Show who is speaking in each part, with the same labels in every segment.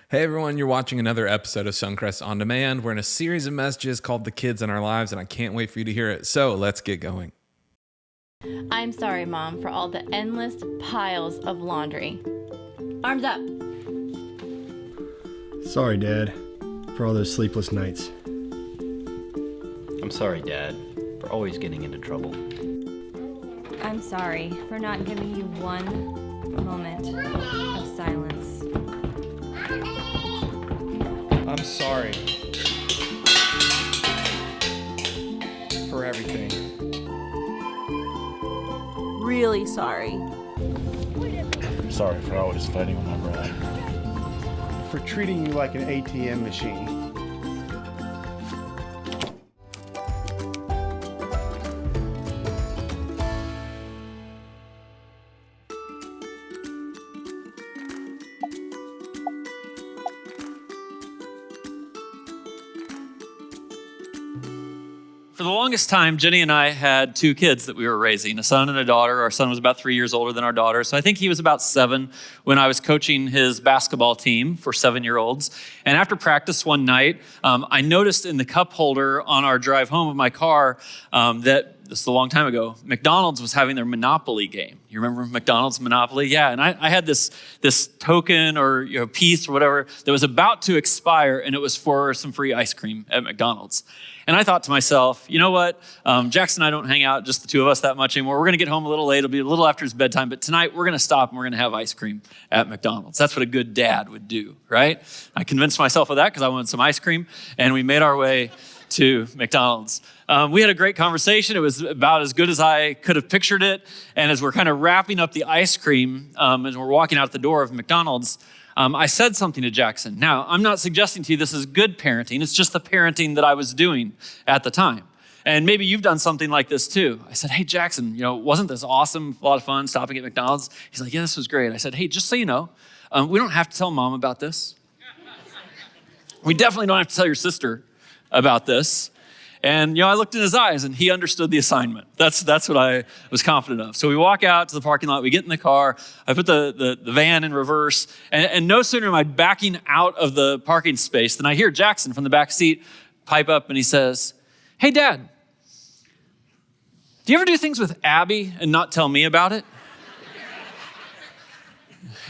Speaker 1: Hey everyone, you're watching another episode of Suncrest On Demand. We're in a series of messages called The Kids in Our Lives, and I can't wait for you to hear it. So let's get going.
Speaker 2: I'm sorry, Mom, for all the endless piles of laundry. Arms up.
Speaker 3: Sorry, Dad, for all those sleepless nights.
Speaker 4: I'm sorry, Dad, for always getting into trouble.
Speaker 5: I'm sorry for not giving you one moment of silence.
Speaker 6: I'm sorry for everything.
Speaker 7: Really sorry.
Speaker 8: I'm sorry for always fighting with my brother.
Speaker 9: For treating you like an ATM machine.
Speaker 10: For the longest time, Jenny and I had two kids that we were raising, a son and a daughter. Our son was about 3 years older than our daughter, so I think he was about 7 when I was coaching his basketball team for 7-year-olds. And after practice one night, I noticed in the cup holder on our drive home of my car that, this is a long time ago, McDonald's was having their Monopoly game. You remember McDonald's Monopoly? Yeah, and I had this token or piece or whatever that was about to expire, and it was for some free ice cream at McDonald's. And I thought to myself, you know what? Jackson and I don't hang out, just the two of us, that much anymore. We're going to get home a little late. It'll be a little after his bedtime. But tonight, we're going to stop and we're going to have ice cream at McDonald's. That's what a good dad would do, right? I convinced myself of that because I wanted some ice cream. And we made our way to McDonald's. We had a great conversation. It was about as good as I could have pictured it. And as we're kind of wrapping up the ice cream, as we're walking out the door of McDonald's, I said something to Jackson. Now, I'm not suggesting to you this is good parenting. It's just the parenting that I was doing at the time. And maybe you've done something like this too. I said, hey, Jackson, wasn't this awesome? A lot of fun stopping at McDonald's. He's like, yeah, this was great. I said, hey, just so you know, we don't have to tell Mom about this. We definitely don't have to tell your sister about this. And, I looked in his eyes and he understood the assignment. That's what I was confident of. So we walk out to the parking lot, we get in the car, I put the van in reverse, and no sooner am I backing out of the parking space than I hear Jackson from the back seat pipe up and he says, hey, Dad, do you ever do things with Abby and not tell me about it?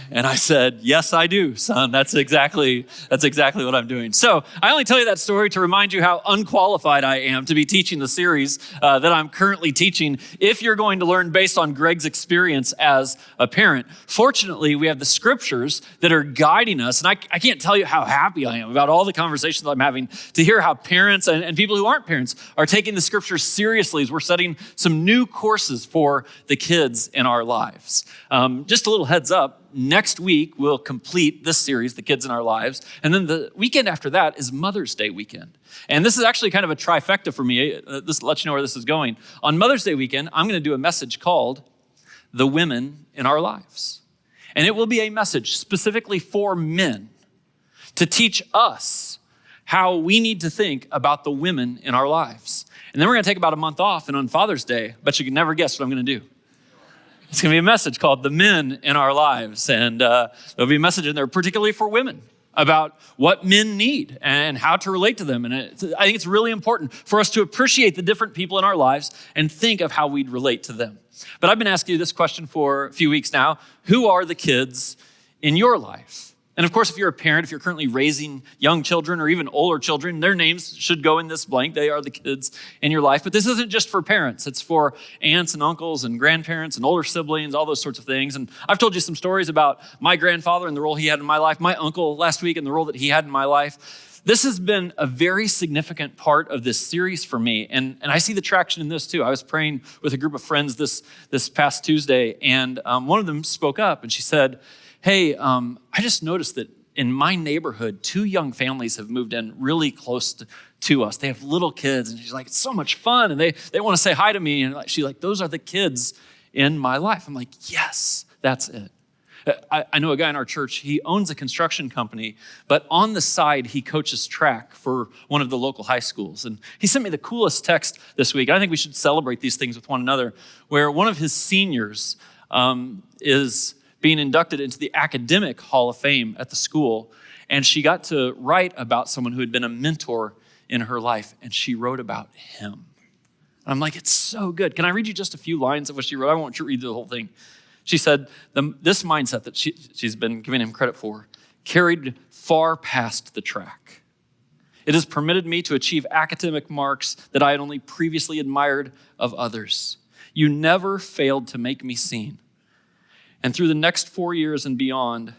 Speaker 10: And I said, yes, I do, son. That's exactly what I'm doing. So I only tell you that story to remind you how unqualified I am to be teaching the series that I'm currently teaching if you're going to learn based on Greg's experience as a parent. Fortunately, we have the scriptures that are guiding us. And I can't tell you how happy I am about all the conversations I'm having to hear how parents and people who aren't parents are taking the scriptures seriously as we're setting some new courses for the kids in our lives. Just a little heads up. Next week, we'll complete this series, The Kids in Our Lives. And then the weekend after that is Mother's Day weekend. And this is actually kind of a trifecta for me. This lets you know where this is going. On Mother's Day weekend, I'm going to do a message called The Women in Our Lives. And it will be a message specifically for men to teach us how we need to think about the women in our lives. And then we're going to take about a month off. And on Father's Day, I bet you can never guess what I'm going to do. It's going to be a message called The Men in Our Lives. And there'll be a message in there particularly for women about what men need and how to relate to them. And I think it's really important for us to appreciate the different people in our lives and think of how we'd relate to them. But I've been asking you this question for a few weeks now. Who are the kids in your life? And of course, if you're a parent, if you're currently raising young children or even older children, their names should go in this blank. They are the kids in your life. But this isn't just for parents. It's for aunts and uncles and grandparents and older siblings, all those sorts of things. And I've told you some stories about my grandfather and the role he had in my life, my uncle last week and the role that he had in my life. This has been a very significant part of this series for me. And I see the traction in this too. I was praying with a group of friends this past Tuesday, and one of them spoke up and she said, hey, I just noticed that in my neighborhood, 2 young families have moved in really close to us. They have little kids, and she's like, it's so much fun, and they want to say hi to me, and she's like, those are the kids in my life. I'm like, yes, that's it. I know a guy in our church, he owns a construction company, but on the side, he coaches track for one of the local high schools. And he sent me the coolest text this week. I think we should celebrate these things with one another, where one of his seniors is being inducted into the academic Hall of Fame at the school. And she got to write about someone who had been a mentor in her life, and she wrote about him. And I'm like, it's so good. Can I read you just a few lines of what she wrote? I won't read the whole thing. She said, this mindset that she's been giving him credit for carried far past the track. It has permitted me to achieve academic marks that I had only previously admired of others. You never failed to make me seen. And through the next 4 years and beyond,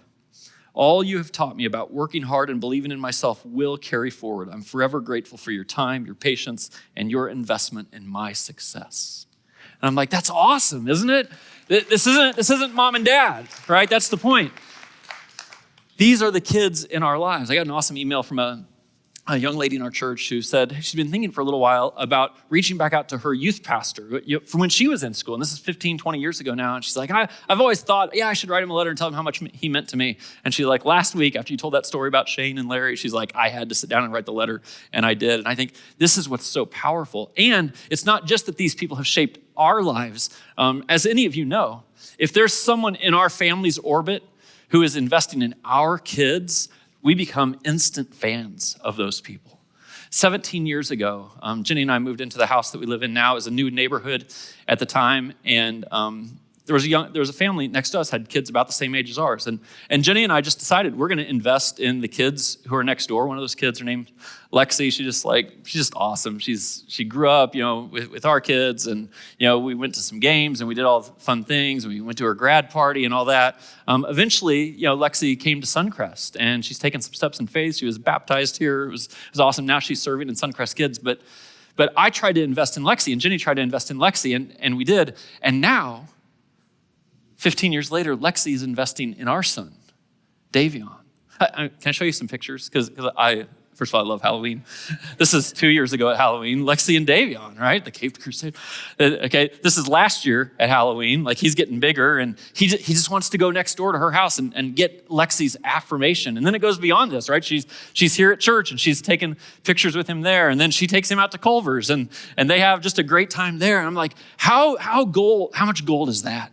Speaker 10: all you have taught me about working hard and believing in myself will carry forward. I'm forever grateful for your time, your patience, and your investment in my success. And I'm like, that's awesome, isn't it? This isn't mom and dad, right? That's the point. These are the kids in our lives. I got an awesome email from a young lady in our church who said she's been thinking for a little while about reaching back out to her youth pastor from when she was in school. And this is 15, 20 years ago now. And she's like, I've always thought, I should write him a letter and tell him how much he meant to me. And she's like, last week, after you told that story about Shane and Larry, she's like, I had to sit down and write the letter. And I did. And I think this is what's so powerful. And it's not just that these people have shaped our lives. As any of you know, if there's someone in our family's orbit who is investing in our kids, we become instant fans of those people. 17 years ago, Jenny and I moved into the house that we live in now. It was a new neighborhood at the time, and there was a family next to us, had kids about the same age as ours. And Jenny and I just decided we're going to invest in the kids who are next door. One of those kids, her name's Lexi. She's just awesome. She grew up, with our kids, and we went to some games and we did all the fun things. And we went to her grad party and all that. Eventually, Lexi came to Suncrest, and she's taken some steps in faith. She was baptized here. It was awesome. Now she's serving in Suncrest Kids. But I tried to invest in Lexi, and Jenny tried to invest in Lexi, and we did. And now, 15 years later, Lexi is investing in our son, Davion. Can I show you some pictures? Because first of all, I love Halloween. This is 2 years ago at Halloween, Lexi and Davion, right? The Cape Crusade. Okay, this is last year at Halloween. Like, he's getting bigger, and he just wants to go next door to her house and get Lexi's affirmation. And then it goes beyond this, right? She's here at church, and she's taking pictures with him there, and then she takes him out to Culver's, and they have just a great time there. And I'm like, how much gold is that?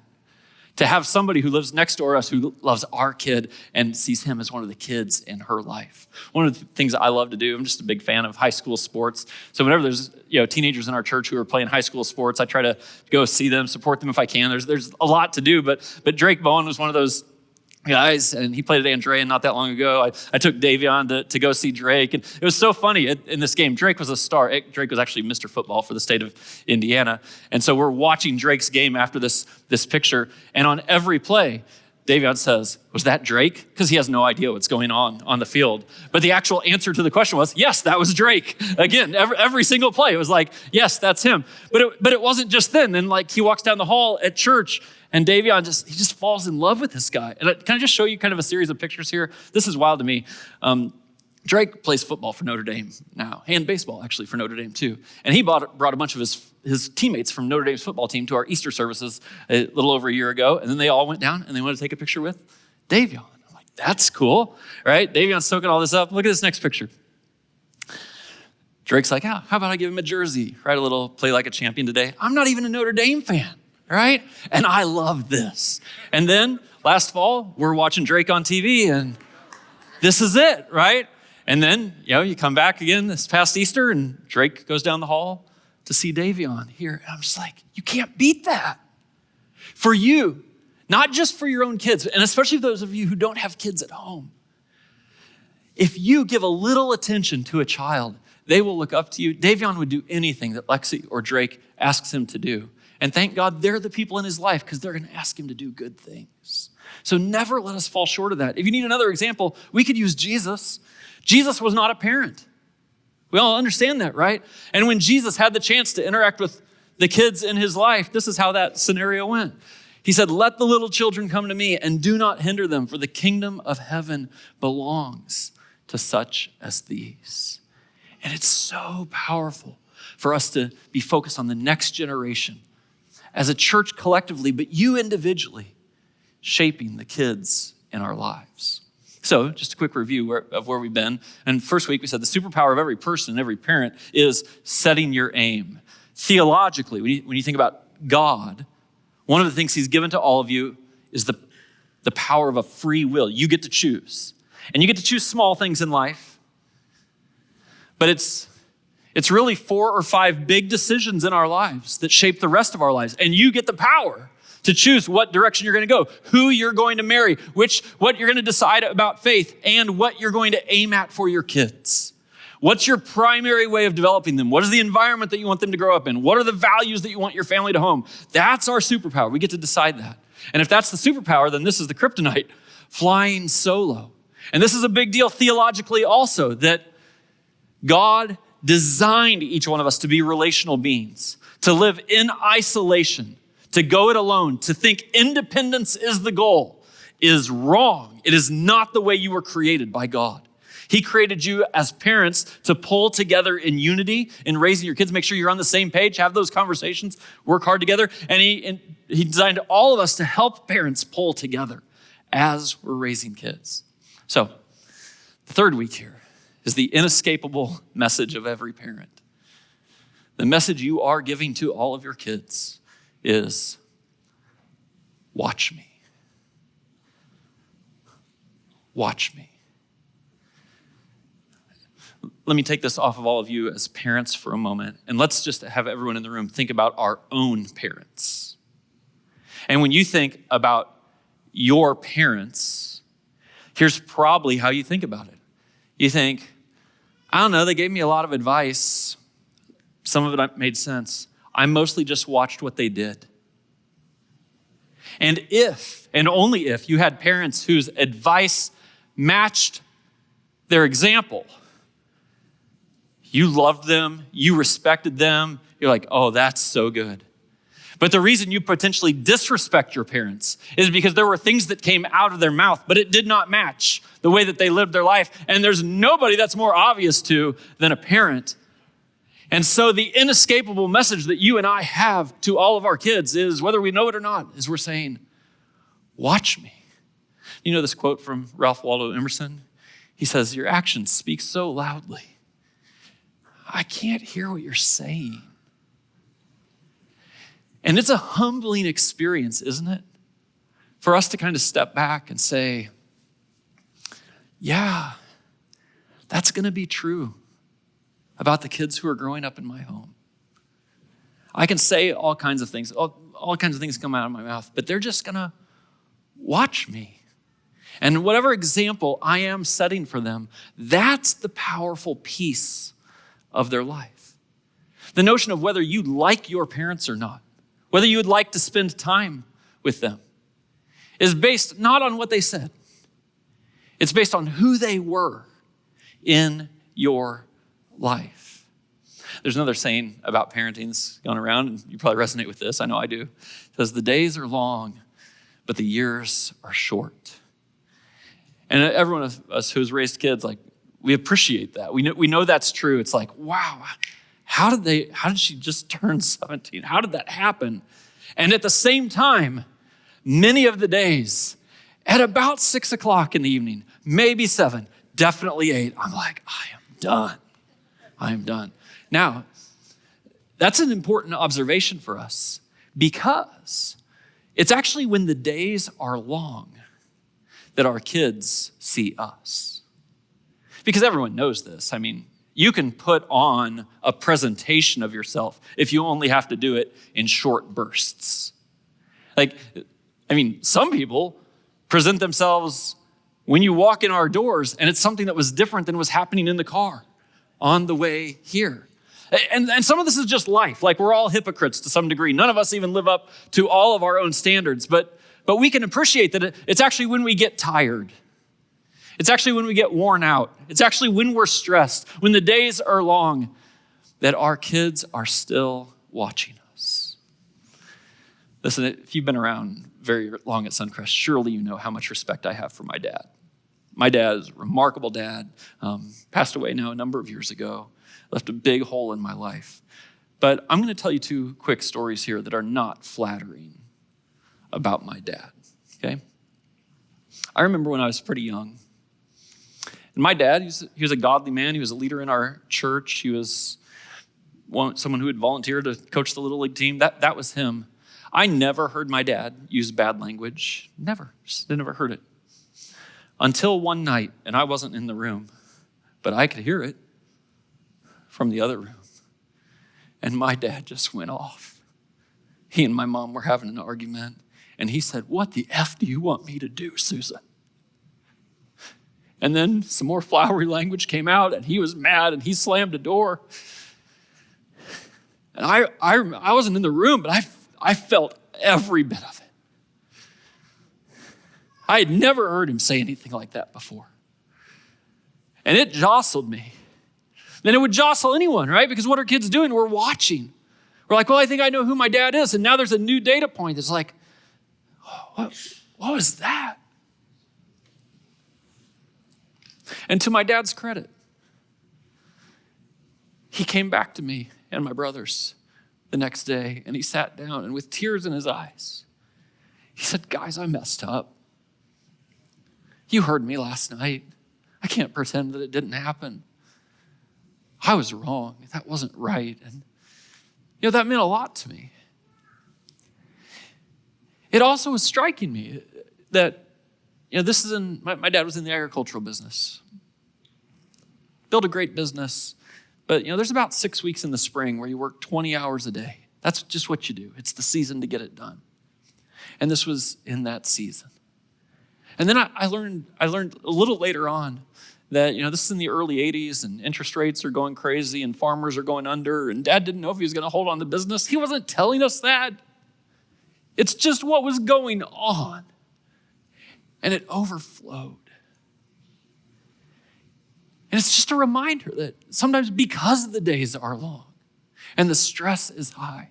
Speaker 10: To have somebody who lives next door to us who loves our kid and sees him as one of the kids in her life. One of the things that I love to do, I'm just a big fan of high school sports. So whenever there's teenagers in our church who are playing high school sports, I try to go see them, support them if I can. There's a lot to do, but Drake Bowen was one of those guys, and he played at Andrea not that long ago. I took Davion to go see Drake, and it was so funny in this game. Drake was a star. Drake was actually Mr. Football for the state of Indiana, and so we're watching Drake's game after this picture, and on every play, Davion says, was that Drake? Because he has no idea what's going on the field. But the actual answer to the question was, yes, that was Drake. Again, every single play, it was like, yes, that's him. But it wasn't just then. Then he walks down the hall at church, and Davion just falls in love with this guy. And can I just show you kind of a series of pictures here? This is wild to me. Drake plays football for Notre Dame now, and baseball actually for Notre Dame too. And he brought a bunch of his teammates from Notre Dame's football team to our Easter services a little over a year ago. And then they all went down and they wanted to take a picture with Davion. I'm like, that's cool, right? Davion's soaking all this up. Look at this next picture. Drake's like, how about I give him a jersey, write a little play like a champion today. I'm not even a Notre Dame fan, right? And I love this. And then last fall, we're watching Drake on TV, and this is it, right? And then, you come back again this past Easter, and Drake goes down the hall to see Davion here. And I'm just like, you can't beat that. For you, not just for your own kids, and especially those of you who don't have kids at home. If you give a little attention to a child, they will look up to you. Davion would do anything that Lexi or Drake asks him to do. And thank God they're the people in his life, because they're going to ask him to do good things. So never let us fall short of that. If you need another example, we could use Jesus. Jesus was not a parent. We all understand that, right? And when Jesus had the chance to interact with the kids in his life, this is how that scenario went. He said, let the little children come to me and do not hinder them, for the kingdom of heaven belongs to such as these. And it's so powerful for us to be focused on the next generation as a church collectively, but you individually shaping the kids in our lives. So just a quick review of where we've been. And first week we said the superpower of every person and every parent is setting your aim. Theologically, when you think about God, one of the things he's given to all of you is the the power of a free will. You get to choose. And you get to choose small things in life. But it's really 4 or 5 big decisions in our lives that shape the rest of our lives. And you get the power to choose what direction you're going to go, who you're going to marry, what you're going to decide about faith, and what you're going to aim at for your kids. What's your primary way of developing them? What is the environment that you want them to grow up in? What are the values that you want your family to home? That's our superpower. We get to decide that. And if that's the superpower, then this is the kryptonite, flying solo. And this is a big deal theologically also, that God designed each one of us to be relational beings, to live in isolation, to go it alone, to think independence is the goal, is wrong. It is not the way you were created by God. He created you as parents to pull together in unity in raising your kids, make sure you're on the same page, have those conversations, work hard together. And he designed all of us to help parents pull together as we're raising kids. So the third week here is the inescapable message of every parent. The message you are giving to all of your kids is, watch me. Watch me. Let me take this off of all of you as parents for a moment, and let's just have everyone in the room think about our own parents. And when you think about your parents, here's probably how you think about it. You think, I don't know, they gave me a lot of advice. Some of it made sense. I mostly just watched what they did. And if, and only if, you had parents whose advice matched their example, you loved them, you respected them, you're like, oh, that's so good. But the reason you potentially disrespect your parents is because there were things that came out of their mouth, but it did not match the way that they lived their life. And there's nobody that's more obvious to than a parent. And so the inescapable message that you and I have to all of our kids is, whether we know it or not, is we're saying, watch me. You know this quote from Ralph Waldo Emerson? He says, your actions speak so loudly. I can't hear what you're saying. And it's a humbling experience, isn't it? For us to kind of step back and say, yeah, that's going to be true about the kids who are growing up in my home. I can say all kinds of things, all kinds of things come out of my mouth, but they're just going to watch me. And whatever example I am setting for them, that's the powerful piece of their life. The notion of whether you like your parents or not, whether you would like to spend time with them, is based not on what they said. It's based on who they were in your life. There's another saying about parenting that's gone around, and you probably resonate with this. I know I do. It says, the days are long, but the years are short. And everyone of us who's raised kids, like, we appreciate that. We know that's true. It's like, wow, how did she just turn 17? How did that happen? And at the same time, many of the days, at about 6 o'clock in the evening, maybe 7, definitely 8, I'm like, I am done. Now, that's an important observation for us, because it's actually when the days are long that our kids see us. Because everyone knows this. I mean, you can put on a presentation of yourself if you only have to do it in short bursts. Some people present themselves when you walk in our doors, and it's something that was different than was happening in the car on the way here. And some of this is just life. Like, we're all hypocrites to some degree. None of us even live up to all of our own standards, but we can appreciate that it's actually when we get tired. It's actually when we get worn out. It's actually when we're stressed, when the days are long, that our kids are still watching us. Listen, if you've been around very long at Suncrest, surely you know how much respect I have for my dad. My dad is a remarkable dad, passed away now a number of years ago, left a big hole in my life. But I'm going to tell you 2 quick stories here that are not flattering about my dad, okay? I remember when I was pretty young, and my dad, he was a godly man. He was a leader in our church. He was someone who would volunteer to coach the Little League team. That was him. I never heard my dad use bad language. Never. Just never heard it. Until one night, and I wasn't in the room, but I could hear it from the other room. And my dad just went off. He and my mom were having an argument, and he said, "What the F do you want me to do, Susan?" And then some more flowery language came out, and he was mad, and he slammed the door. And I wasn't in the room, but I felt every bit of it. I had never heard him say anything like that before. And it jostled me. Then it would jostle anyone, right? Because what are kids doing? We're watching. We're like, well, I think I know who my dad is. And now there's a new data point that's like, oh, what was that? And to my dad's credit, he came back to me and my brothers the next day, and he sat down, and with tears in his eyes, he said, "Guys, I messed up. You heard me last night. I can't pretend that it didn't happen. I was wrong. That wasn't right." And, that meant a lot to me. It also was striking me that, this is my dad was in the agricultural business. Built a great business. But, there's about 6 weeks in the spring where you work 20 hours a day. That's just what you do. It's the season to get it done. And this was in that season. And then I learned a little later on that, this is in the early 80s and interest rates are going crazy and farmers are going under, and Dad didn't know if he was going to hold on to business. He wasn't telling us that. It's just what was going on. And it overflowed. And it's just a reminder that sometimes because the days are long and the stress is high,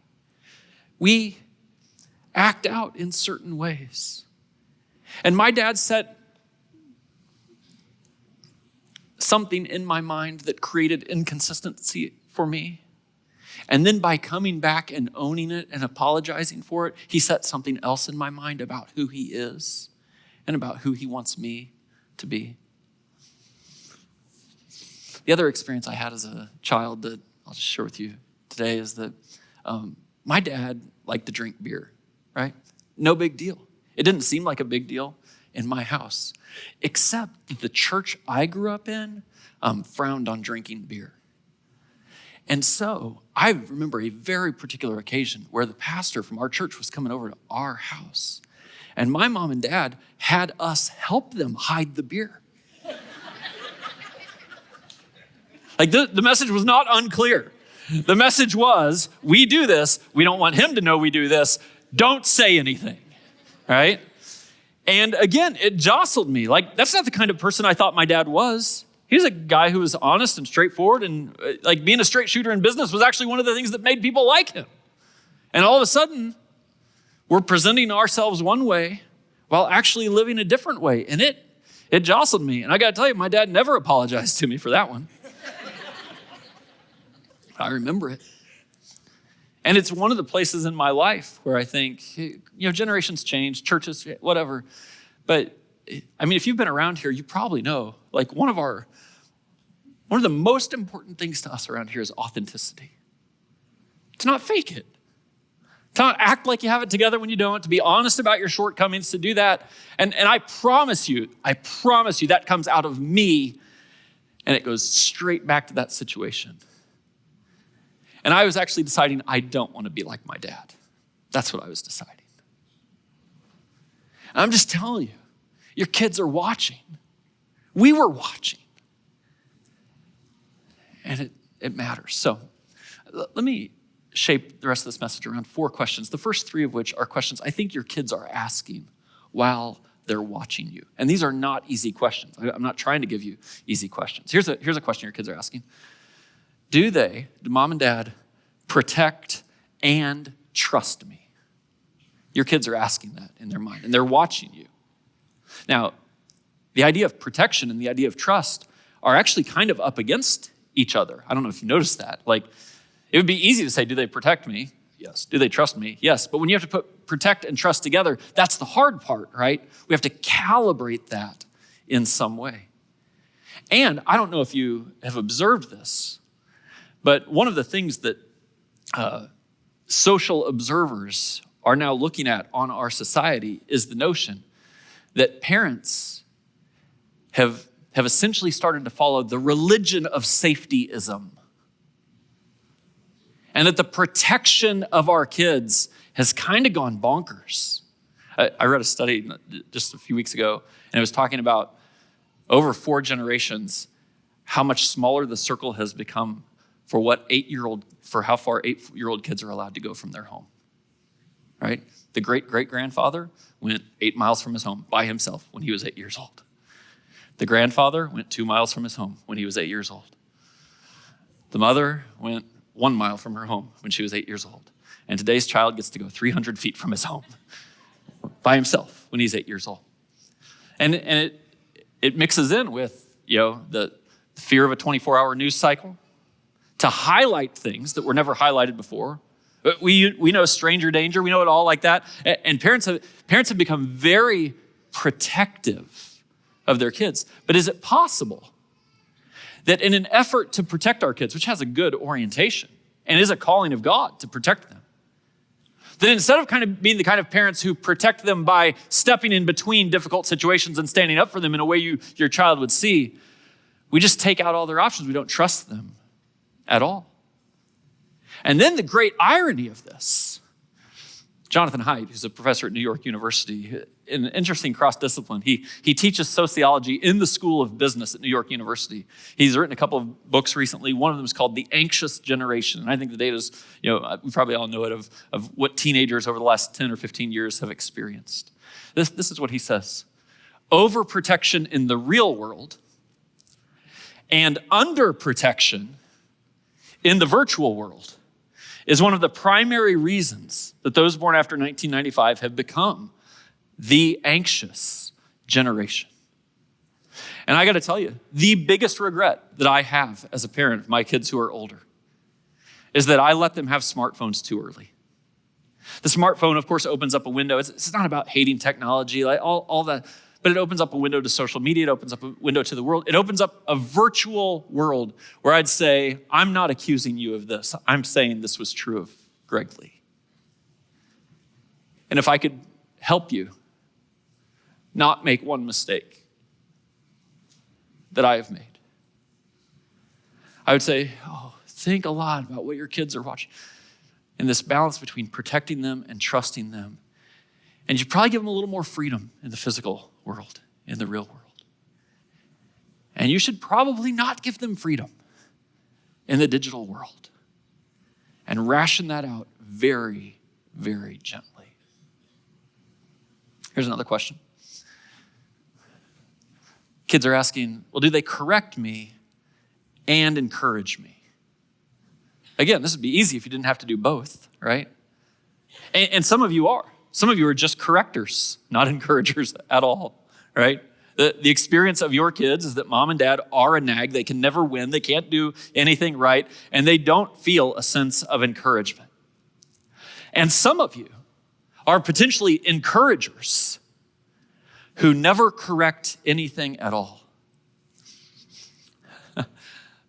Speaker 10: we act out in certain ways. And my dad set something in my mind that created inconsistency for me. And then by coming back and owning it and apologizing for it, he set something else in my mind about who he is and about who he wants me to be. The other experience I had as a child that I'll just share with you today is that my dad liked to drink beer, right? No big deal. It didn't seem like a big deal in my house, except that the church I grew up in frowned on drinking beer. And so I remember a very particular occasion where the pastor from our church was coming over to our house. And my mom and dad had us help them hide the beer. Like the message was not unclear. The message was, we do this. We don't want him to know we do this. Don't say anything, right? And again, it jostled me. Like, that's not the kind of person I thought my dad was. He was a guy who was honest and straightforward, and like being a straight shooter in business was actually one of the things that made people like him. And all of a sudden, we're presenting ourselves one way while actually living a different way. And it jostled me. And I got to tell you, my dad never apologized to me for that one. I remember it. And it's one of the places in my life where I think, generations change, churches, whatever. But I mean, if you've been around here, you probably know, like one of the most important things to us around here is authenticity. To not fake it. To not act like you have it together when you don't, to be honest about your shortcomings, to do that. And I promise you, that comes out of me and it goes straight back to that situation. And I was actually deciding I don't want to be like my dad. That's what I was deciding. And I'm just telling you, your kids are watching. We were watching. And it matters. So let me shape the rest of this message around 4 questions, the first 3 of which are questions I think your kids are asking while they're watching you. And these are not easy questions. I'm not trying to give you easy questions. Here's a question your kids are asking. Do mom and dad, protect and trust me? Your kids are asking that in their mind, and they're watching you. Now, the idea of protection and the idea of trust are actually kind of up against each other. I don't know if you noticed that. Like, it would be easy to say, do they protect me? Yes. Do they trust me? Yes. But when you have to put protect and trust together, that's the hard part, right? We have to calibrate that in some way. And I don't know if you have observed this, but one of the things that social observers are now looking at on our society is the notion that parents have essentially started to follow the religion of safetyism. And that the protection of our kids has kind of gone bonkers. I read a study just a few weeks ago, and it was talking about over 4 generations, how much smaller the circle has become for how far 8-year-old kids are allowed to go from their home, right? The great-great-grandfather went 8 miles from his home by himself when he was 8 years old. The grandfather went 2 miles from his home when he was 8 years old. The mother went 1 mile from her home when she was 8 years old. And today's child gets to go 300 feet from his home by himself when he's 8 years old. And it mixes in with, the fear of a 24-hour news cycle to highlight things that were never highlighted before. We know stranger danger. We know it all like that. And parents have become very protective of their kids. But is it possible that in an effort to protect our kids, which has a good orientation and is a calling of God to protect them, that instead of kind of being the kind of parents who protect them by stepping in between difficult situations and standing up for them in a way your child would see, we just take out all their options. We don't trust them at all. And then the great irony of this, Jonathan Haidt, who's a professor at New York University, in an interesting cross-discipline, he teaches sociology in the School of Business at New York University. He's written a couple of books recently. One of them is called The Anxious Generation. And I think the data is, we probably all know it, of what teenagers over the last 10 or 15 years have experienced. This is what he says. Overprotection in the real world and underprotection in the virtual world is one of the primary reasons that those born after 1995 have become the anxious generation. And I got to tell you, the biggest regret that I have as a parent of my kids who are older is that I let them have smartphones too early. The smartphone, of course, opens up a window. It's not about hating technology, like all that, but it opens up a window to social media. It opens up a window to the world. It opens up a virtual world where I'd say, I'm not accusing you of this. I'm saying this was true of Greg Lee. And if I could help you not make one mistake that I have made, I would say, think a lot about what your kids are watching and this balance between protecting them and trusting them. And you probably give them a little more freedom in the physical world, in the real world. And you should probably not give them freedom in the digital world. And ration that out very, very gently. Here's another question. Kids are asking, well, do they correct me and encourage me? Again, this would be easy if you didn't have to do both, right? And some of you are. Some of you are just correctors, not encouragers at all, right? The experience of your kids is that mom and dad are a nag. They can never win. They can't do anything right. And they don't feel a sense of encouragement. And some of you are potentially encouragers who never correct anything at all.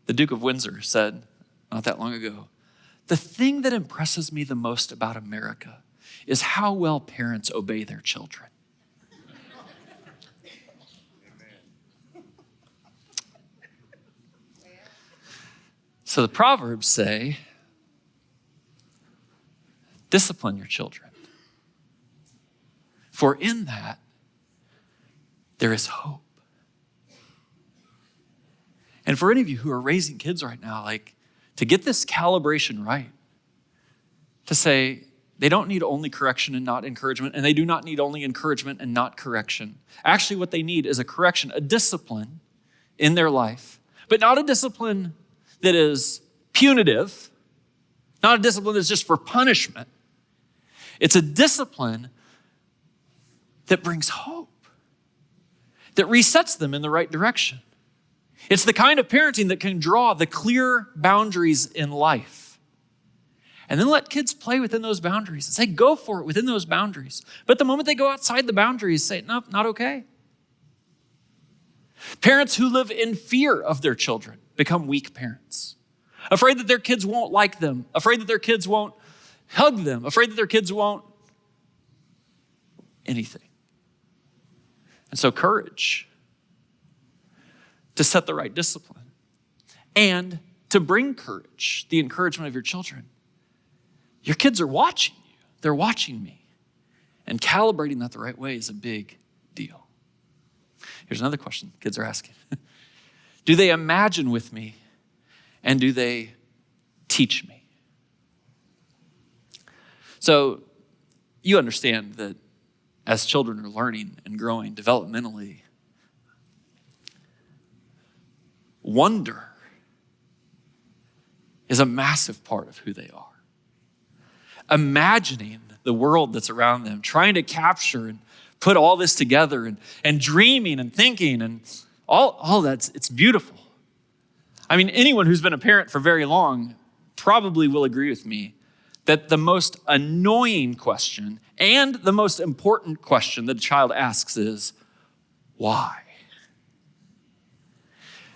Speaker 10: The Duke of Windsor said not that long ago, the thing that impresses me the most about America is how well parents obey their children. So the Proverbs say, discipline your children, for in that there is hope. And for any of you who are raising kids right now, to get this calibration right, to say, they don't need only correction and not encouragement, and they do not need only encouragement and not correction. Actually, what they need is a correction, a discipline in their life, but not a discipline that is punitive, not a discipline that's just for punishment. It's a discipline that brings hope, that resets them in the right direction. It's the kind of parenting that can draw the clear boundaries in life. And then let kids play within those boundaries and say, go for it within those boundaries. But the moment they go outside the boundaries, say, no, not okay. Parents who live in fear of their children become weak parents. Afraid that their kids won't like them. Afraid that their kids won't hug them. Afraid that their kids won't anything. And so courage to set the right discipline and to bring courage, the encouragement of your children. Your kids are watching you. They're watching me. And calibrating that the right way is a big deal. Here's another question kids are asking. Do they imagine with me and do they teach me? So you understand that as children are learning and growing developmentally, wonder is a massive part of who they are. Imagining the world that's around them, trying to capture and put all this together and dreaming and thinking and all that's, it's beautiful. I mean, anyone who's been a parent for very long probably will agree with me that the most annoying question and the most important question that a child asks is, why?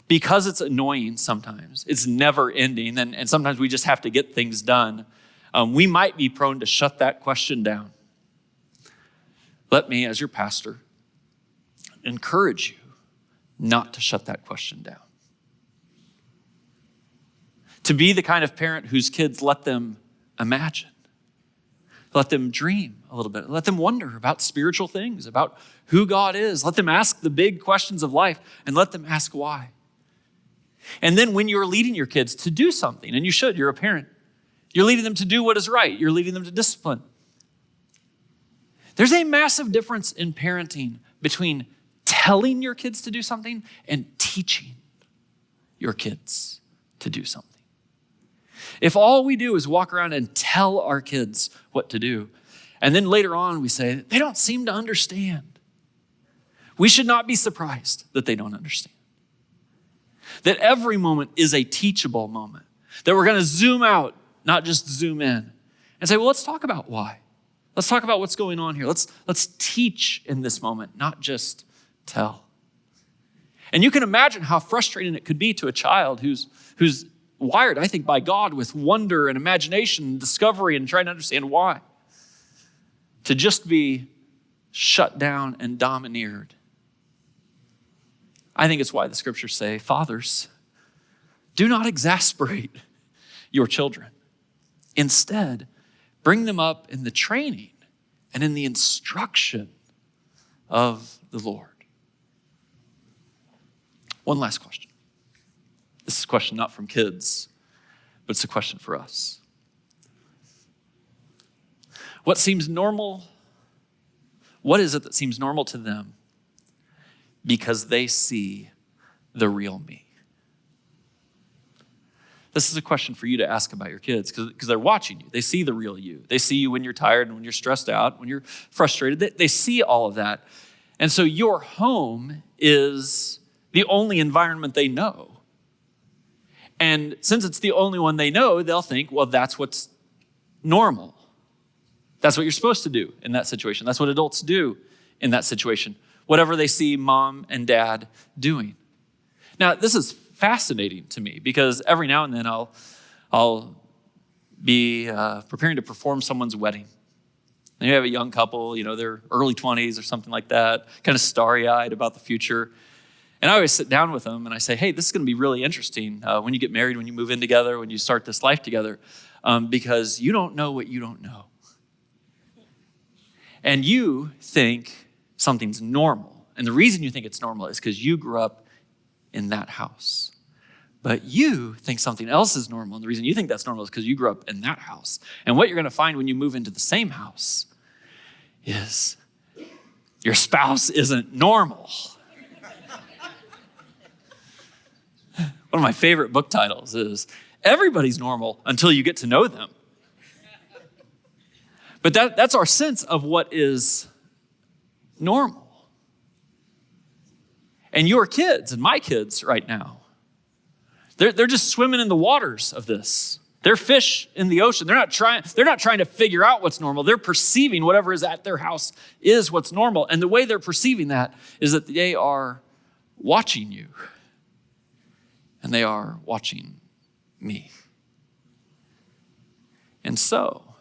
Speaker 10: Because it's annoying sometimes, it's never ending, and sometimes we just have to get things done. We might be prone to shut that question down. Let me, as your pastor, encourage you not to shut that question down. To be the kind of parent whose kids let them imagine, let them dream a little bit, let them wonder about spiritual things, about who God is, let them ask the big questions of life, and let them ask why. And then when you're leading your kids to do something, and you should, you're a parent, you're leading them to do what is right. You're leading them to discipline. There's a massive difference in parenting between telling your kids to do something and teaching your kids to do something. If all we do is walk around and tell our kids what to do, and then later on we say, they don't seem to understand, we should not be surprised that they don't understand. That every moment is a teachable moment. That we're going to zoom out, not just zoom in, and say, well, let's talk about why. Let's talk about what's going on here. Let's teach in this moment, not just tell. And you can imagine how frustrating it could be to a child who's wired, I think, by God with wonder and imagination and discovery and trying to understand why, to just be shut down and domineered. I think it's why the scriptures say, fathers, do not exasperate your children. Instead, bring them up in the training and in the instruction of the Lord. One last question. This is a question not from kids, but it's a question for us. What seems normal? What is it that seems normal to them because they see the real me? This is a question for you to ask about your kids because they're watching you. They see the real you. They see you when you're tired and when you're stressed out, when you're frustrated. They see all of that. And so your home is the only environment they know. And since it's the only one they know, they'll think, well, that's what's normal. That's what you're supposed to do in that situation. That's what adults do in that situation. Whatever they see mom and dad doing. Now, this is fascinating to me because every now and then I'll be preparing to perform someone's wedding. And you have a young couple, they're early 20s or something like that, kind of starry-eyed about the future. And I always sit down with them and I say, hey, this is going to be really interesting when you get married, when you move in together, when you start this life together, because you don't know what you don't know. And you think something's normal. And the reason you think it's normal is because you grew up in that house. But you think something else is normal. And the reason you think that's normal is because you grew up in that house. And what you're going to find when you move into the same house is your spouse isn't normal. One of my favorite book titles is Everybody's Normal Until You Get to Know Them. But that's our sense of what is normal. And your kids and my kids right now, they're just swimming in the waters of this. They're fish in the ocean. They're not trying to figure out what's normal. They're perceiving whatever is at their house is what's normal. And the way they're perceiving that is that they are watching you. And they are watching me. And so,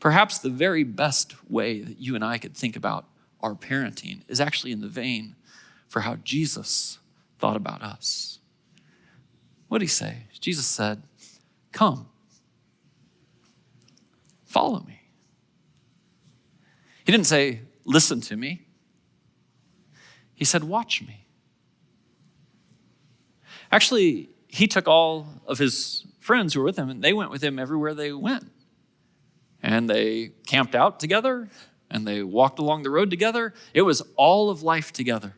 Speaker 10: Perhaps the very best way that you and I could think about our parenting is actually in the vein for how Jesus thought about us. What did he say? Jesus said, "Come, follow me." He didn't say, "Listen to me." He said, "Watch me." Actually, he took all of his friends who were with him, and they went with him everywhere they went. And they camped out together, and they walked along the road together. It was all of life together.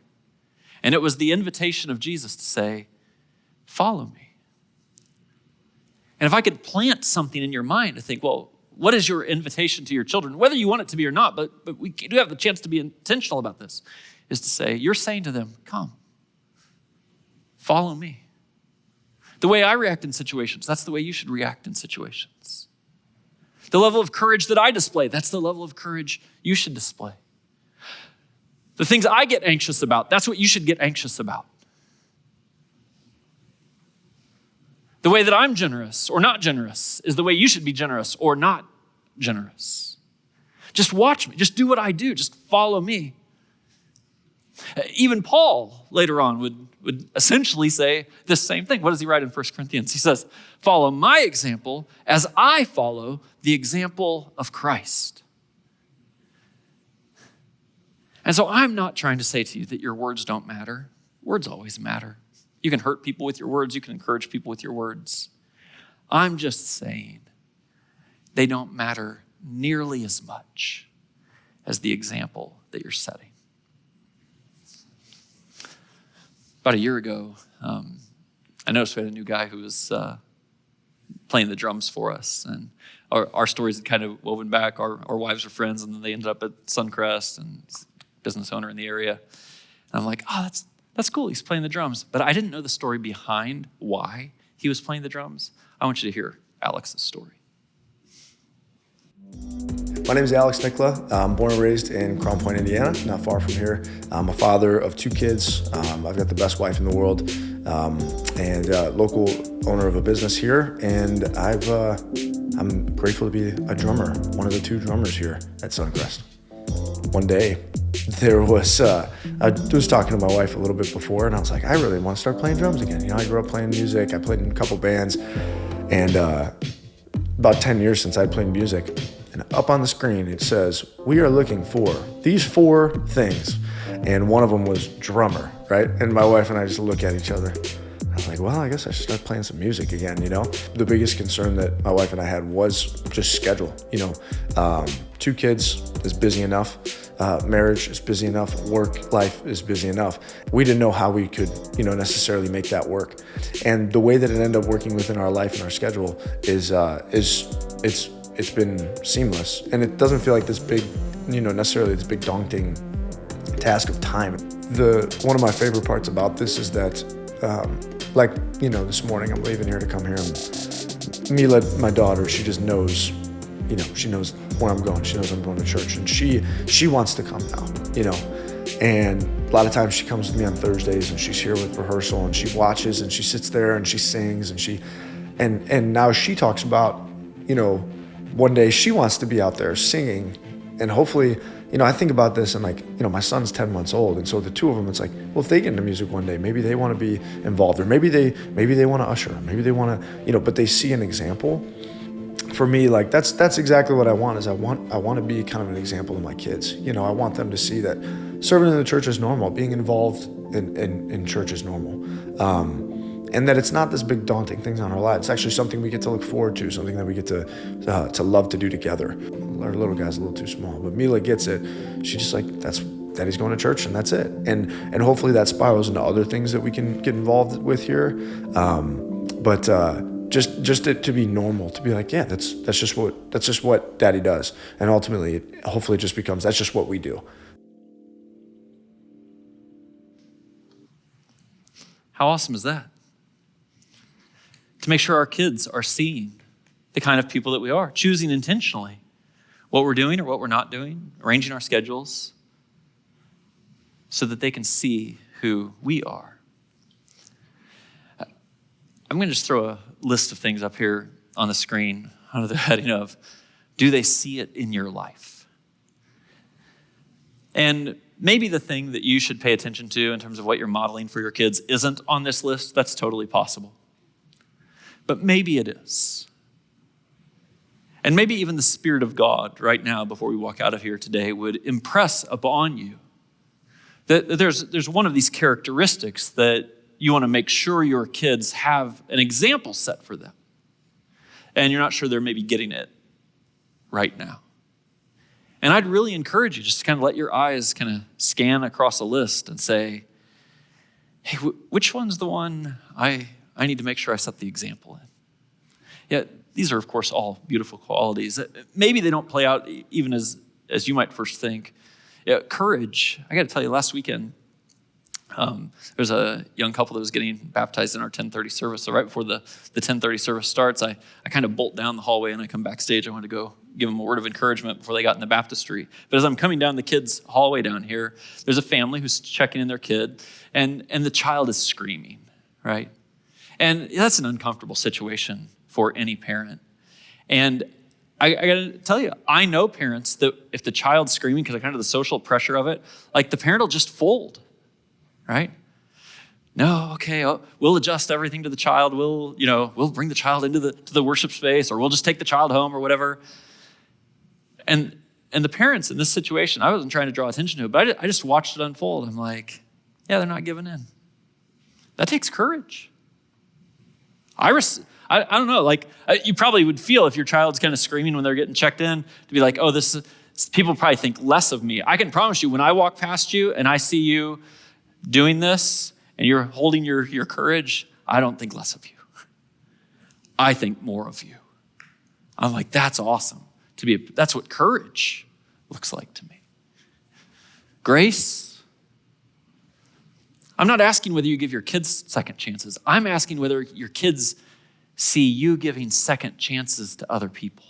Speaker 10: And it was the invitation of Jesus to say, "Follow me." And if I could plant something in your mind to think, well, what is your invitation to your children? Whether you want it to be or not, but we do have the chance to be intentional about this, is to say, you're saying to them, "Come, follow me." The way I react in situations, that's the way you should react in situations. The level of courage that I display, that's the level of courage you should display. The things I get anxious about, that's what you should get anxious about. The way that I'm generous or not generous is the way you should be generous or not generous. Just watch me. Just do what I do. Just follow me. Even Paul later on would essentially say the same thing. What does he write in 1 Corinthians? He says, "Follow my example as I follow the example of Christ." And so I'm not trying to say to you that your words don't matter. Words always matter. You can hurt people with your words. You can encourage people with your words. I'm just saying they don't matter nearly as much as the example that you're setting. About a year ago, I noticed we had a new guy who was playing the drums for us. And our stories had kind of woven back. Our wives were friends, and then they ended up at Suncrest, and he's a business owner in the area. And I'm like, oh, that's cool. He's playing the drums. But I didn't know the story behind why he was playing the drums. I want you to hear Alex's story.
Speaker 3: My name is Alex Nicola. I'm born and raised in Crown Point, Indiana, not far from here. I'm a father of 2 kids. I've got the best wife in the world, and local owner of a business here. And I'm grateful to be a drummer, one of the 2 drummers here at Suncrest. One day, I was talking to my wife a little bit before, and I was like, I really want to start playing drums again. You know, I grew up playing music. I played in a couple bands, and about 10 years since I played music. And up on the screen, it says, we are looking for these 4 things. And one of them was drummer, right? And my wife and I just look at each other. I was like, well, I guess I should start playing some music again, you know? The biggest concern that my wife and I had was just schedule, you know? 2 kids is busy enough. Marriage is busy enough. Work life is busy enough. We didn't know how we could, you know, necessarily make that work. And the way that it ended up working within our life and our schedule is it's been seamless, and it doesn't feel like this big, you know, necessarily this big daunting task of time. One of my favorite parts about this is that, like, you know, this morning I'm leaving here to come here, and Mila, my daughter, she just knows, you know, she knows where I'm going. She knows I'm going to church, and she wants to come now, you know. And a lot of times she comes with me on Thursdays, and she's here with rehearsal, and she watches, and she sits there, and she sings, and now she talks about, you know, one day she wants to be out there singing, and hopefully, you know, I think about this, and like, you know, my son's 10 months old, and so the 2 of them, it's like, well, if they get into music one day, maybe they want to be involved, or maybe they want to usher, maybe they want to, you know, but they see an example. For me, like, that's exactly what I want. Is I want to be kind of an example to my kids. You know, I want them to see that serving in the church is normal, being involved in church is normal. And that it's not this big daunting thing on our lives. It's actually something we get to look forward to, something that we get to love to do together. Our little guy's a little too small, but Mila gets it. She's just like, that's Daddy's going to church, and that's it. And hopefully that spirals into other things that we can get involved with here. But just it to be normal, to be like, yeah, that's just what Daddy does, and ultimately, hopefully, it just becomes that's just what we do.
Speaker 10: How awesome is that? To make sure our kids are seeing the kind of people that we are, choosing intentionally what we're doing or what we're not doing, arranging our schedules so that they can see who we are. I'm going to just throw a list of things up here on the screen under the heading of Do they see it in your life? And maybe the thing that you should pay attention to in terms of what you're modeling for your kids isn't on this list. That's totally possible. But maybe it is. And maybe even the Spirit of God right now, before we walk out of here today, would impress upon you that there's one of these characteristics that you want to make sure your kids have an example set for them. And you're not sure they're maybe getting it right now. And I'd really encourage you just to kind of let your eyes kind of scan across a list and say, hey, which one's the one I need to make sure I set the example in? Yeah, these are, of course, all beautiful qualities. Maybe they don't play out even as you might first think. Yeah, courage. I got to tell you, last weekend, there was a young couple that was getting baptized in our 10:30 service. So right before the 10:30 service starts, I kind of bolt down the hallway and I come backstage. I want to go give them a word of encouragement before they got in the baptistry. But as I'm coming down the kids' hallway down here, there's a family who's checking in their kid, and the child is screaming, right? And that's an uncomfortable situation for any parent. And I got to tell you, I know parents that if the child's screaming because of kind of the social pressure of it, like the parent will just fold, right? No, okay, we'll adjust everything to the child. We'll bring the child into the worship space, or we'll just take the child home or whatever. And the parents in this situation, I wasn't trying to draw attention to it, but I just watched it unfold. I'm like, yeah, they're not giving in. That takes courage. I don't know, like you probably would feel if your child's kind of screaming when they're getting checked in to be like, oh, people probably think less of me. I can promise you, when I walk past you and I see you doing this and you're holding your courage, I don't think less of you. I think more of you. I'm like, that's awesome. That's what courage looks like to me. Grace. I'm not asking whether you give your kids second chances. I'm asking whether your kids see you giving second chances to other people.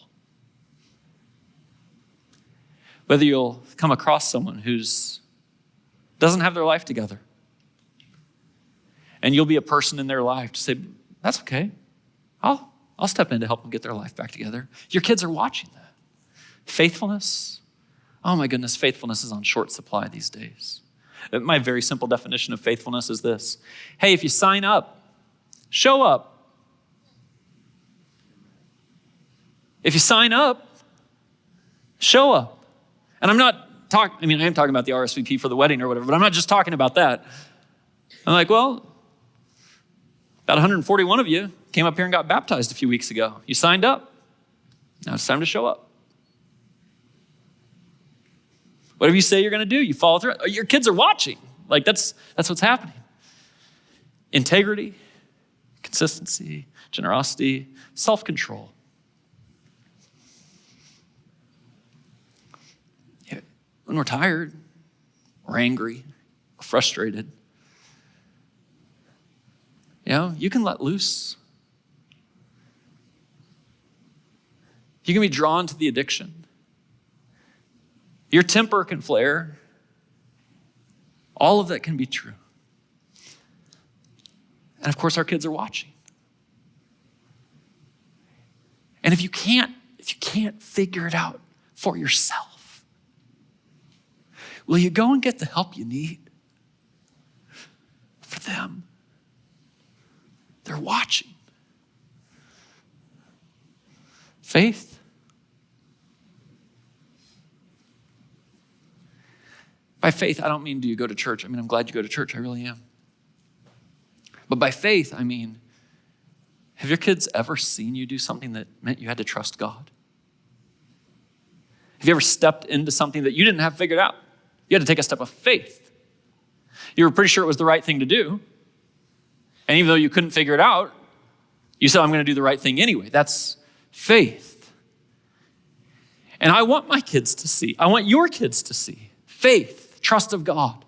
Speaker 10: Whether you'll come across someone who's doesn't have their life together, and you'll be a person in their life to say, that's okay. I'll step in to help them get their life back together. Your kids are watching that. Faithfulness. Oh my goodness, faithfulness is on short supply these days. My very simple definition of faithfulness is this. Hey, if you sign up, show up. If you sign up, show up. And I am talking about the RSVP for the wedding or whatever, but I'm not just talking about that. I'm like, well, about 141 of you came up here and got baptized a few weeks ago. You signed up. Now it's time to show up. Whatever you say you're going to do, you follow through. Your kids are watching. Like that's what's happening. Integrity, consistency, generosity, self-control. Yeah, when we're tired, we're angry, we're frustrated, you can let loose. You can be drawn to the addiction. Your temper can flare. All of that can be true. And of course, our kids are watching. And if you can't figure it out for yourself, will you go and get the help you need for them? They're watching. Faith. By faith, I don't mean do you go to church. I'm glad you go to church. I really am. But by faith, have your kids ever seen you do something that meant you had to trust God? Have you ever stepped into something that you didn't have figured out? You had to take a step of faith. You were pretty sure it was the right thing to do. And even though you couldn't figure it out, you said, I'm going to do the right thing anyway. That's faith. And I want my kids to see, I want your kids to see faith, trust of God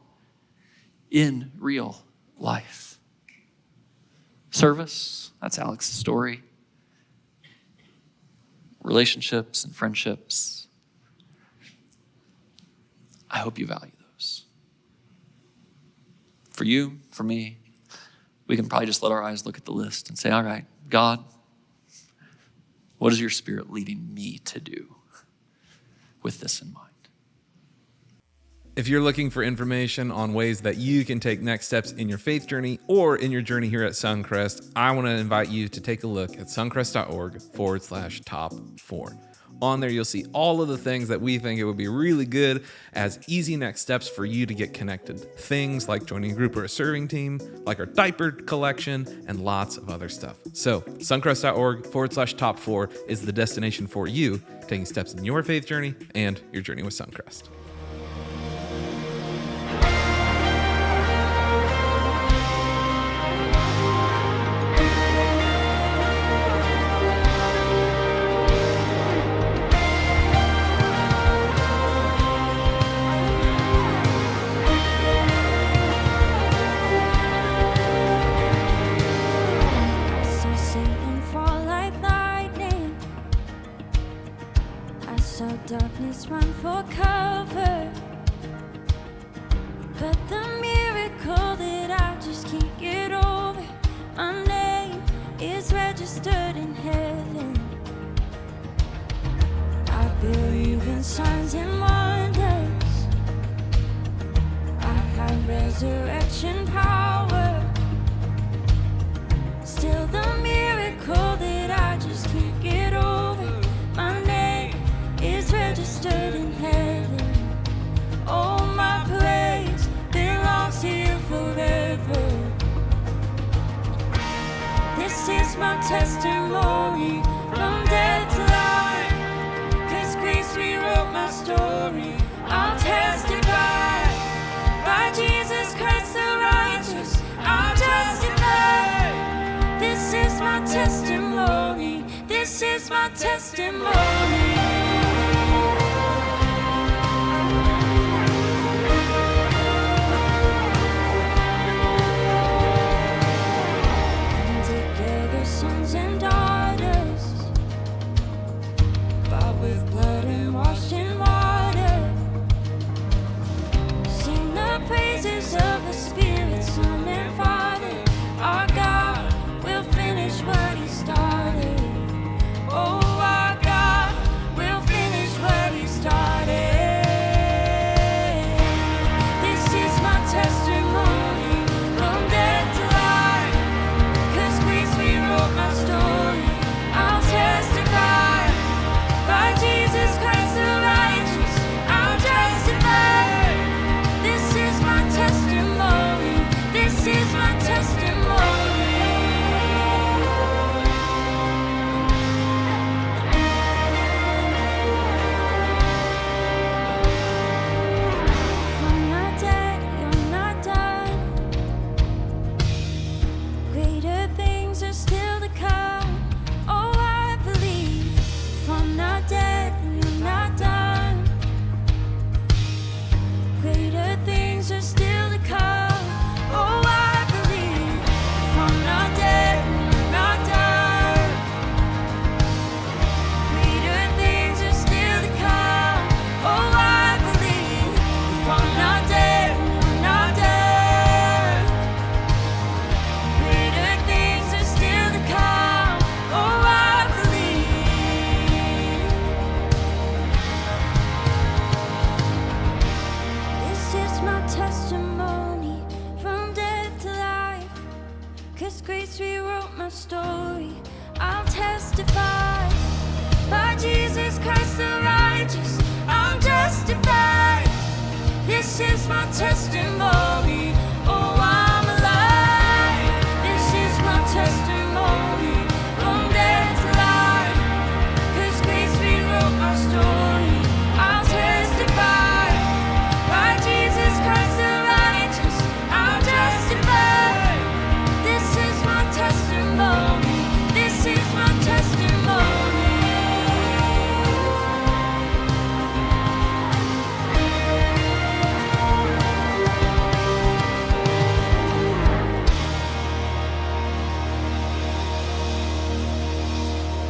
Speaker 10: in real life. Service, that's Alex's story. Relationships and friendships. I hope you value those. For you, for me, we can probably just let our eyes look at the list and say, all right, God, what is your Spirit leading me to do with this in mind.
Speaker 1: If you're looking for information on ways that you can take next steps in your faith journey or in your journey here at Suncrest, I want to invite you to take a look at suncrest.org/top4. On there, you'll see all of the things that we think it would be really good as easy next steps for you to get connected. Things like joining a group or a serving team, like our diaper collection, and lots of other stuff. So suncrest.org/top4 is the destination for you taking steps in your faith journey and your journey with Suncrest.
Speaker 11: Darkness run for cover, but the miracle that I just can't get over, my name is registered in heaven. I believe in signs and wonders, I have resurrection power, still the miracle that I just can't get over, my name is registered in heaven. Oh, my praise belongs to you forever. This is my testimony from death to life, 'cause grace rewrote my story. I'll testify by Jesus Christ the righteous. I'll testify. This is my testimony. This is my testimony. Sons and daughters, bought with blood and washed in water. Sing the praises of the Spirit, Son and Father. Our God will finish what He started. Oh, our God will finish what He started. This is my testimony from death to life, 'cause grace rewrote my story. I'll testify by Jesus Christ the righteous. I'll testify. This is my testimony. This is my testimony. If I'm not dead, you're not done. Greater things are still to come. Oh, I believe. If I'm not dead, you're not done. Greater things are still to come. Oh, I believe. If I'm not dead, you're not done. Greater things are still to come. Oh, I believe. If I'm not dead, you're not done. Greater things are still to come. Oh, I believe. This is my testimony from death to life, 'cause grace rewrote my story. I'll testify by Jesus Christ the righteous. I'm justified. This is my testimony. Oh, I'm alive. This is my testimony from death to life, 'cause grace rewrote my story. I'll testify by Jesus Christ the righteous. I'll testify. This is my testimony. This is my testimony.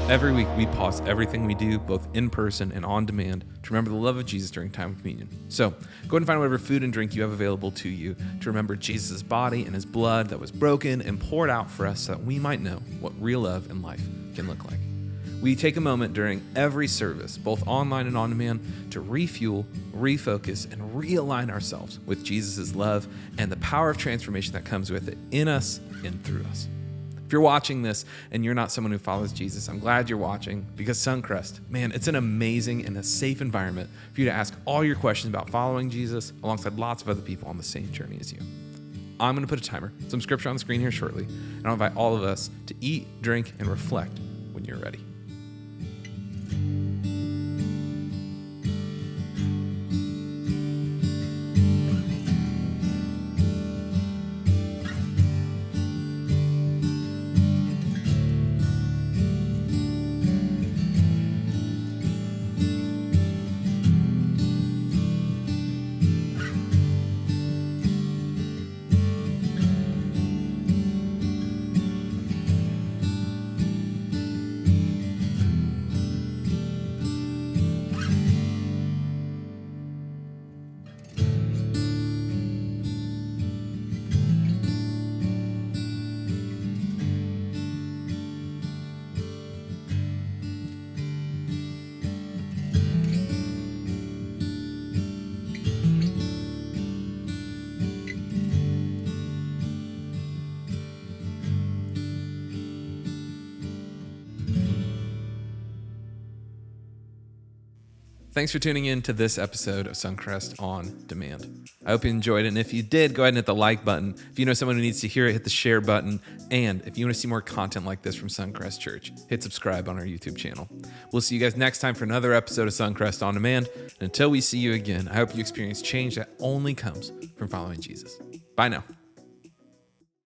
Speaker 1: Every week, we pause everything we do, both in person and on demand, to remember the love of Jesus during time of communion. So, go ahead and find whatever food and drink you have available to you to remember Jesus' body and His blood that was broken and poured out for us so that we might know what real love and life can look like. We take a moment during every service, both online and on demand, to refuel, refocus, and realign ourselves with Jesus' love and the power of transformation that comes with it in us and through us. If you're watching this and you're not someone who follows Jesus, I'm glad you're watching, because Suncrest, man, it's an amazing and a safe environment for you to ask all your questions about following Jesus alongside lots of other people on the same journey as you. I'm going to put a timer, some scripture on the screen here shortly, and I'll invite all of us to eat, drink, and reflect when you're ready. Thanks for tuning in to this episode of Suncrest On Demand. I hope you enjoyed it, and if you did, go ahead and hit the like button. If you know someone who needs to hear it, hit the share button. And if you want to see more content like this from Suncrest Church, hit subscribe on our YouTube channel. We'll see you guys next time for another episode of Suncrest On Demand. And until we see you again, I hope you experience change that only comes from following Jesus. Bye now.